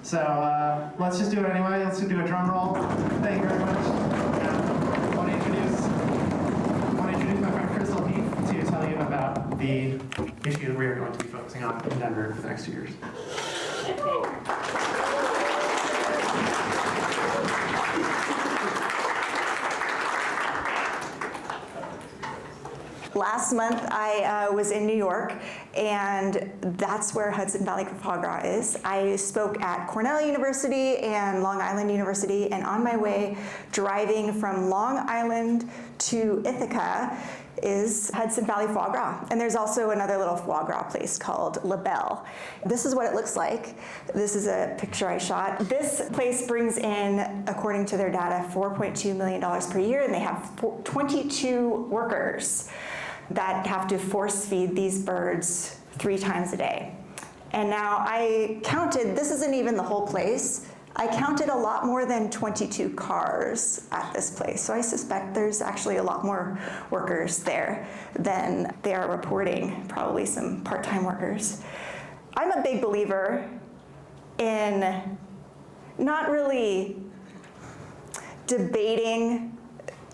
So let's just do it anyway. Let's do a drum roll. Thank you very much. I want to introduce my friend Heath to tell you about the issue that we are going to be focusing on in Denver for the next 2 years. Last month, I was in New York, and that's where Hudson Valley Foie Gras is. I spoke at Cornell University and Long Island University, and on my way, driving from Long Island to Ithaca is Hudson Valley Foie Gras. And there's also another little foie gras place called La Belle. This is what it looks like. This is a picture I shot. This place brings in, according to their data, $4.2 million per year, and they have 22 workers that have to force feed these birds 3 times a day. And now I counted, this isn't even the whole place, I counted a lot more than 22 cars at this place. So I suspect there's actually a lot more workers there than they are reporting, probably some part-time workers. I'm a big believer in not really debating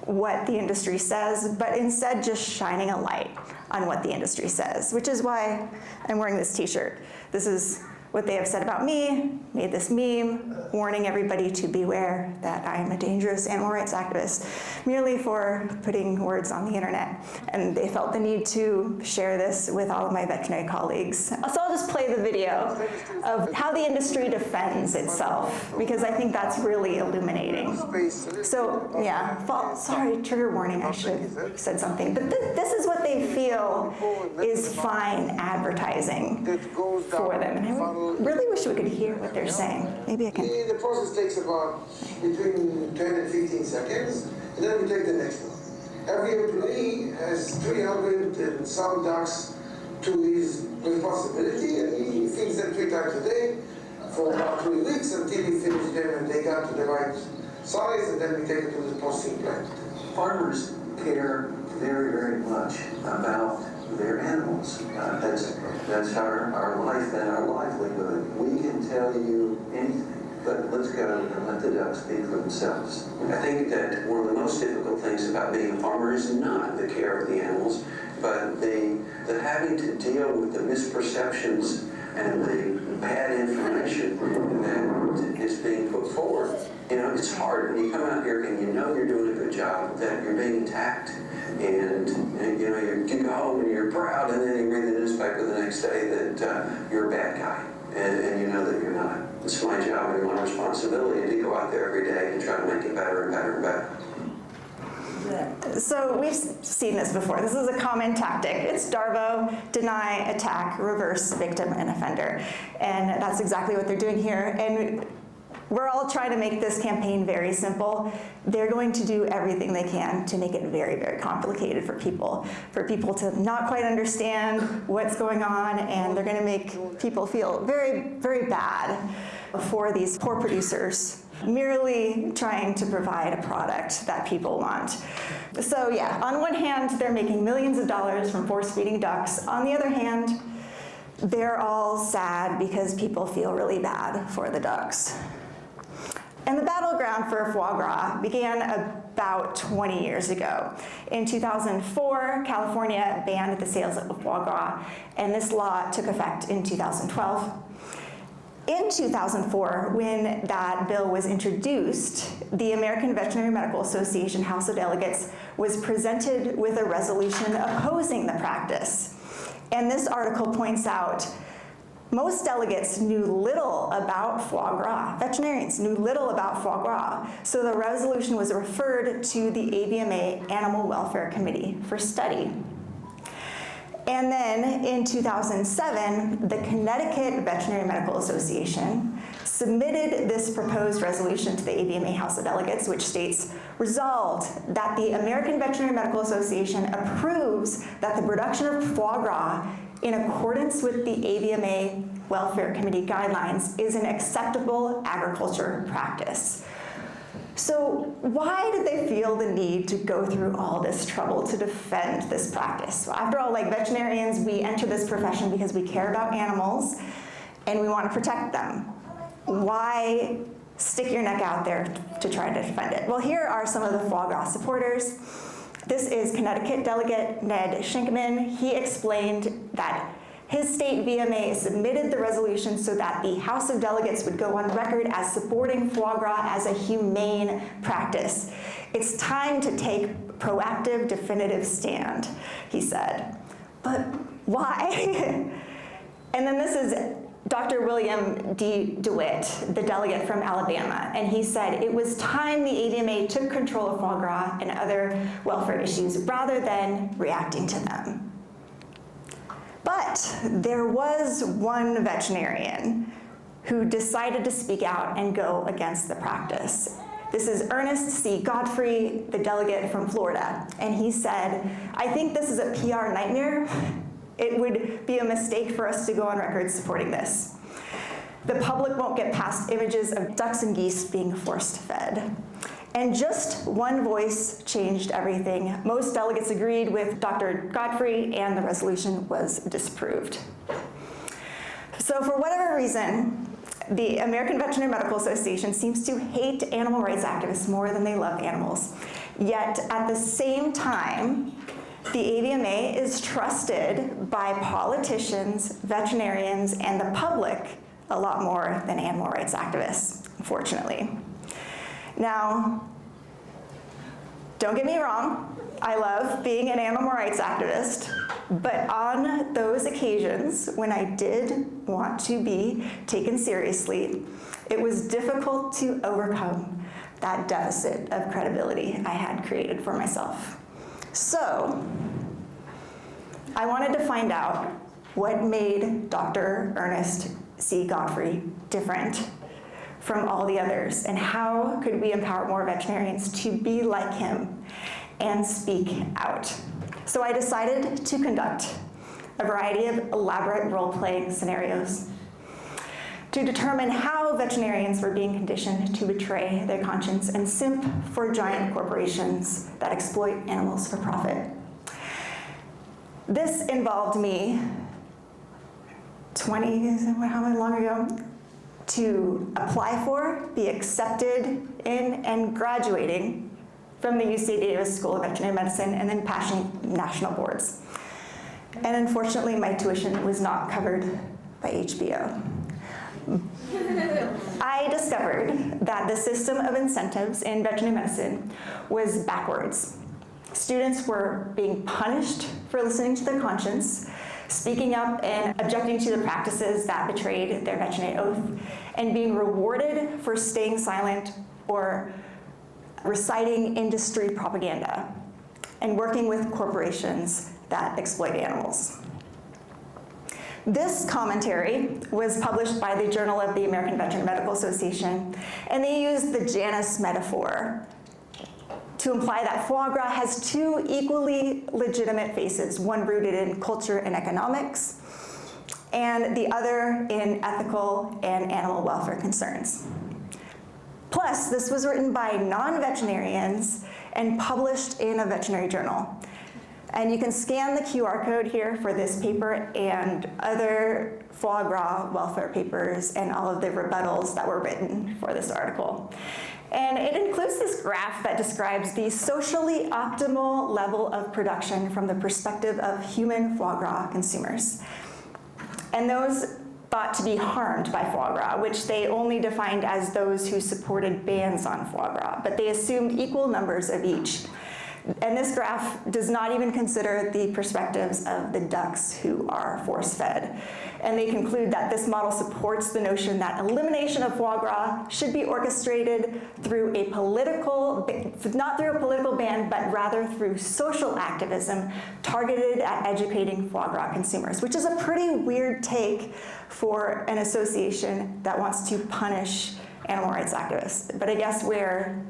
what the industry says, but instead just shining a light on what the industry says, which is why I'm wearing this t-shirt. This is what they have said about me, made this meme, warning everybody to beware that I am a dangerous animal rights activist, merely for putting words on the internet. And they felt the need to share this with all of my veterinary colleagues. So I'll just play the video of how the industry defends itself, because I think that's really illuminating. So yeah, sorry, trigger warning, I should have said something. But this is what they feel is fine advertising for them. And I really wish we could hear what they're saying. Maybe I can. The process takes about between 10 and 15 seconds, and then we take the next one. Every employee has 300 and some ducks to his responsibility, and he feeds them 3 times a day for about 3 weeks until he finishes them and they got to the right size, and then we take it to the processing plant. Farmers care very, very much about their animals. That's our life and our livelihood. We can tell you anything, but let's go and let the ducks speak for themselves. I think that one of the most difficult things about being a farmer is not the care of the animals, but the having to deal with the misperceptions and the bad information that is being put forth. You know, it's hard when you come out here and you know you're doing a good job, that you're being attacked, and you know, you go home and you're proud, and then you read the newspaper the next day that you're a bad guy, and you know that you're not. It's my job and my responsibility to go out there every day and try to make it better and better and better. So we've seen this before. This is a common tactic. It's DARVO, deny, attack, reverse, victim, and offender. And that's exactly what they're doing here. And we're all trying to make this campaign very simple. They're going to do everything they can to make it very, very complicated for people to not quite understand what's going on, and they're going to make people feel very, very bad for these poor producers, merely trying to provide a product that people want. So yeah, on one hand, they're making millions of dollars from force-feeding ducks. On the other hand, they're all sad because people feel really bad for the ducks. And the battleground for foie gras began about 20 years ago. In 2004, California banned the sales of foie gras, and this law took effect in 2012. In 2004, when that bill was introduced, the American Veterinary Medical Association House of Delegates was presented with a resolution opposing the practice. And this article points out most delegates knew little about foie gras. Veterinarians knew little about foie gras. So the resolution was referred to the AVMA Animal Welfare Committee for study. And then in 2007, the Connecticut Veterinary Medical Association submitted this proposed resolution to the AVMA House of Delegates, which states, resolved that the American Veterinary Medical Association approves that the production of foie gras in accordance with the AVMA Welfare Committee guidelines is an acceptable agriculture practice. So why did they feel the need to go through all this trouble to defend this practice? Well, after all, like veterinarians, we enter this profession because we care about animals and we want to protect them. why stick your neck out there to try to defend it? Well, here are some of the foie gras supporters. This is Connecticut delegate Ned Shinkman. He explained that his state VMA submitted the resolution so that the House of Delegates would go on record as supporting foie gras as a humane practice. It's time to take proactive, definitive stand, he said. But why? And then this is Dr. William D. DeWitt, the delegate from Alabama, and he said it was time the AVMA took control of foie gras and other welfare issues rather than reacting to them. But there was one veterinarian who decided to speak out and go against the practice. This is Ernest C. Godfrey, the delegate from Florida, and he said, I think this is a PR nightmare. It would be a mistake for us to go on record supporting this. The public won't get past images of ducks and geese being force fed. And just one voice changed everything. Most delegates agreed with Dr. Godfrey, and the resolution was disapproved. So for whatever reason, the American Veterinary Medical Association seems to hate animal rights activists more than they love animals. Yet at the same time, the AVMA is trusted by politicians, veterinarians, and the public a lot more than animal rights activists, unfortunately. Now, don't get me wrong, I love being an animal rights activist, but on those occasions when I did want to be taken seriously, it was difficult to overcome that deficit of credibility I had created for myself. So, I wanted to find out what made Dr. Ernest C. Godfrey different from all the others, and how could we empower more veterinarians to be like him and speak out. So I decided to conduct a variety of elaborate role-playing scenarios to determine how veterinarians were being conditioned to betray their conscience and simp for giant corporations that exploit animals for profit. This involved me how long ago? To apply for, be accepted in, and graduating from the UC Davis School of Veterinary Medicine, and then passing national boards. And unfortunately, my tuition was not covered by HBO. I discovered that the system of incentives in veterinary medicine was backwards. Students were being punished for listening to their conscience, speaking up and objecting to the practices that betrayed their veterinary oath, and being rewarded for staying silent or reciting industry propaganda, and working with corporations that exploit animals. This commentary was published by the Journal of the American Veterinary Medical Association, and they used the Janus metaphor to imply that foie gras has two equally legitimate faces, one rooted in culture and economics, and the other in ethical and animal welfare concerns. Plus, this was written by non-veterinarians and published in a veterinary journal. And you can scan the QR code here for this paper and other foie gras welfare papers and all of the rebuttals that were written for this article. And it includes this graph that describes the socially optimal level of production from the perspective of human foie gras consumers. And those thought to be harmed by foie gras, which they only defined as those who supported bans on foie gras, but they assumed equal numbers of each. And this graph does not even consider the perspectives of the ducks who are force-fed. And they conclude that this model supports the notion that elimination of foie gras should be orchestrated through a political, not through a political ban, but rather through social activism targeted at educating foie gras consumers, which is a pretty weird take for an association that wants to punish animal rights activists. But I guess we're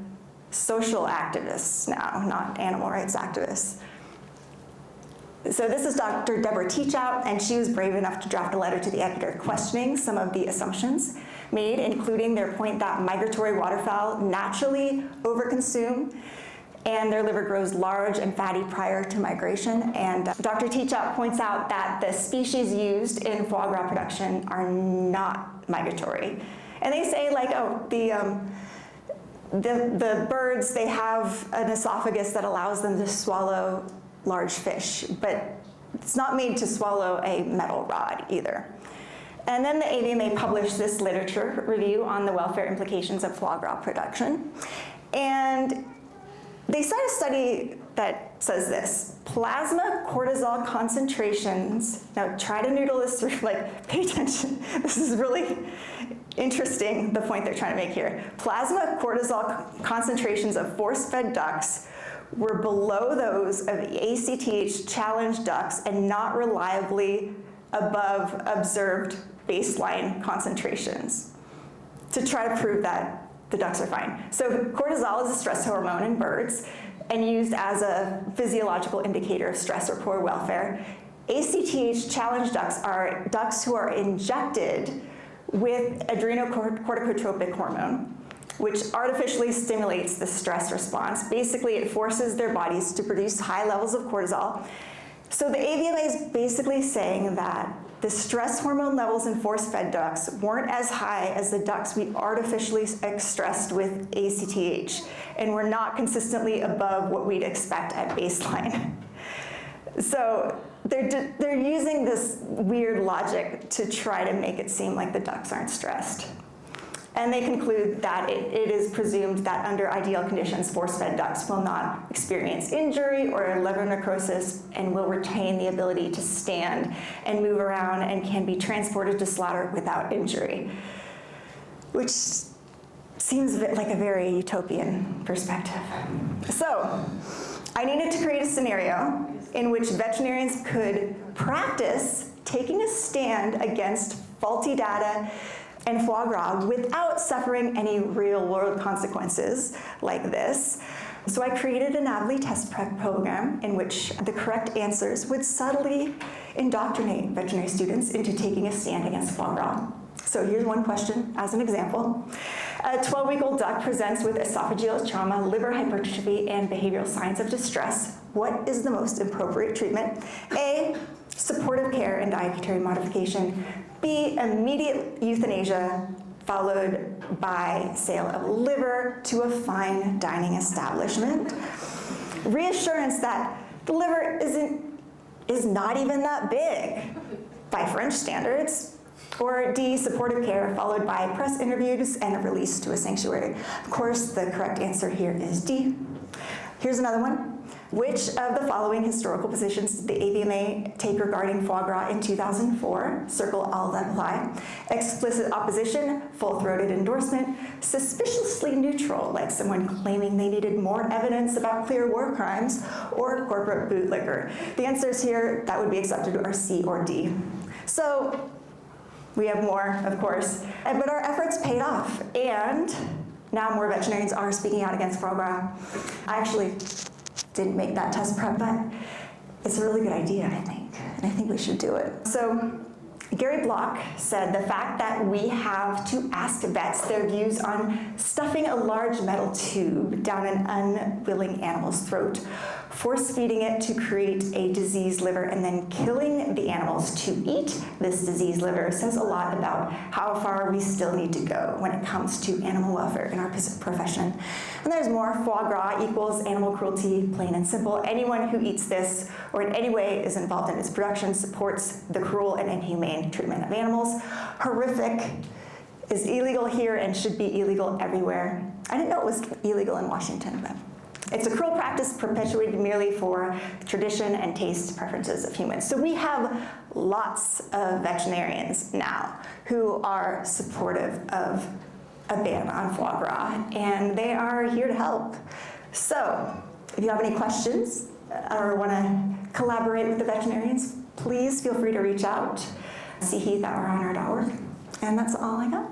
social activists now, not animal rights activists. So this is Dr. Deborah Teachout, and she was brave enough to draft a letter to the editor questioning some of the assumptions made, including their point that migratory waterfowl naturally overconsume and their liver grows large and fatty prior to migration. And Dr. Teachout points out that the species used in foie gras production are not migratory. And they say like, oh, the birds, they have an esophagus that allows them to swallow large fish, but it's not made to swallow a metal rod either. And then the AVMA published this literature review on the welfare implications of foie gras production. And they cite a study that says this: plasma cortisol concentrations, now try to noodle this through, like pay attention, this is really interesting, the point they're trying to make here. Plasma cortisol concentrations of force-fed ducks were below those of ACTH challenged ducks and not reliably above observed baseline concentrations, to try to prove that the ducks are fine. So cortisol is a stress hormone in birds and used as a physiological indicator of stress or poor welfare. ACTH challenged ducks are ducks who are injected with adrenocorticotropic hormone, which artificially stimulates the stress response. Basically, it forces their bodies to produce high levels of cortisol. So the AVMA is basically saying that the stress hormone levels in force-fed ducks weren't as high as the ducks we artificially stressed with ACTH, and were not consistently above what we'd expect at baseline. So they're using this weird logic to try to make it seem like the ducks aren't stressed. And they conclude that it is presumed that under ideal conditions, force-fed ducks will not experience injury or liver necrosis and will retain the ability to stand and move around and can be transported to slaughter without injury, which seems like a very utopian perspective. So I needed to create a scenario in which veterinarians could practice taking a stand against faulty data and foie gras without suffering any real-world consequences like this. So I created a NAVLE test prep program in which the correct answers would subtly indoctrinate veterinary students into taking a stand against foie gras. So here's one question as an example. A 12-week-old duck presents with esophageal trauma, liver hypertrophy, and behavioral signs of distress. What is the most appropriate treatment? A, supportive care and dietary modification. B, immediate euthanasia, followed by sale of liver to a fine dining establishment. Reassurance that the liver is not even that big by French standards. Or D, supportive care, followed by press interviews and a release to a sanctuary. Of course, the correct answer here is D. Here's another one. Which of the following historical positions did the AVMA take regarding foie gras in 2004? Circle all that apply. Explicit opposition, full-throated endorsement, suspiciously neutral, like someone claiming they needed more evidence about clear war crimes, or corporate bootlicker. The answers here that would be accepted are C or D. So we have more, of course, but our efforts paid off, and now more veterinarians are speaking out against foie gras. I actually didn't make that test prep, but it's a really good idea, I think, and I think we should do it. So Gary Block said the fact that we have to ask vets their views on stuffing a large metal tube down an unwilling animal's throat, force-feeding it to create a diseased liver, and then killing the animals to eat this diseased liver says a lot about how far we still need to go when it comes to animal welfare in our profession. And there's more. Foie gras equals animal cruelty, plain and simple. Anyone who eats this or in any way is involved in its production supports the cruel and inhumane treatment of animals. Horrific is illegal here and should be illegal everywhere. I didn't know it was illegal in Washington, but it's a cruel practice perpetuated merely for tradition and taste preferences of humans. So we have lots of veterinarians now who are supportive of a ban on foie gras, and they are here to help. So if you have any questions or want to collaborate with the veterinarians, please feel free to reach out. See Heath at ourhonor.org. And that's all I got.